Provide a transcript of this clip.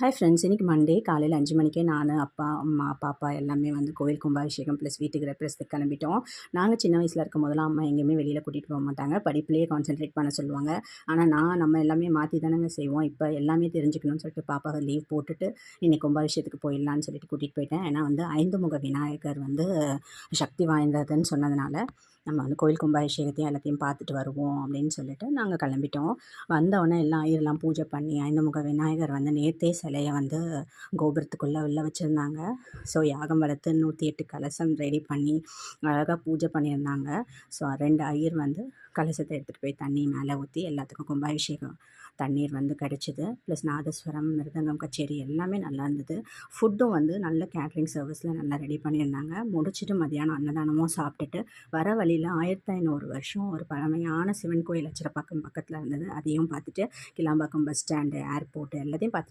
Hi friends, இன்றைக்கி Monday காலையில் 5 மணிக்கே நான், அப்பா, அம்மா, பாப்பா எல்லாமே வந்து கோவில் கும்பாபிஷேகம் ப்ளஸ் வீட்டுக்கு ரெப்ரஸத்துக்கு கிளம்பிட்டோம். நாங்கள் சின்ன வயசில் இருக்கும் போதெல்லாம் அம்மா எங்கேயுமே வெளியில் கூட்டிகிட்டு போக மாட்டாங்க. படிப்புலேயே கான்சென்ட்ரேட் பண்ண சொல்லுவாங்க. ஆனால் நம்ம எல்லாமே மாற்றி தானங்க செய்வோம். இப்போ எல்லாமே தெரிஞ்சுக்கணும்னு சொல்லிட்டு பாப்பாவை லீவ் போட்டுட்டு இன்றைக்கி கும்பாபிஷேகத்துக்கு போயிடலான்னு சொல்லிட்டு கூட்டிகிட்டு போயிட்டேன். ஏன்னா வந்து 5 முக விநாயகர் வந்து சக்தி வாய்ந்ததுன்னு சொன்னதுனால நம்ம வந்து கோவில் கும்பாபிஷேகத்தையும் எல்லாத்தையும் பார்த்துட்டு வருவோம் அப்படின்னு சொல்லிட்டு நாங்கள் கிளம்பிட்டோம். வந்தவுடனே எல்லாம் ஐயர்லாம் பூஜை பண்ணி 5 முக விநாயகர் வந்து நேற்றே சிலையை வந்து கோபுரத்துக்குள்ளே உள்ள வச்சுருந்தாங்க. ஸோ யாகம் வளர்த்து 108 கலசம் ரெடி பண்ணி அழகாக பூஜை பண்ணியிருந்தாங்க. ஸோ 2 ஐயர் வந்து கலசத்தை எடுத்துகிட்டு போய் தண்ணி மேலே ஊற்றி எல்லாத்துக்கும் கும்பாபிஷேகம் தண்ணீர் வந்து கிடச்சிது. ப்ளஸ் நாதஸ்வரம், மிருதங்கம், கச்சேரி எல்லாமே நல்லா இருந்தது. ஃபுட்டும் வந்து நல்ல கேட்ரிங் சர்வீஸில் நல்லா ரெடி பண்ணியிருந்தாங்க. முடிச்சுட்டு மதியானம் அன்னதானமும் சாப்பிட்டுட்டு வர வழியில் 1500 வருஷம் ஒரு பழமையான சிவன் கோயில் அச்சிரப்பாக்கம் பக்கத்தில் இருந்தது. அதையும் பார்த்துட்டு கிளாம்பாக்கம் பஸ் ஸ்டாண்டு, ஏர்போர்ட்டு எல்லாத்தையும் பார்த்து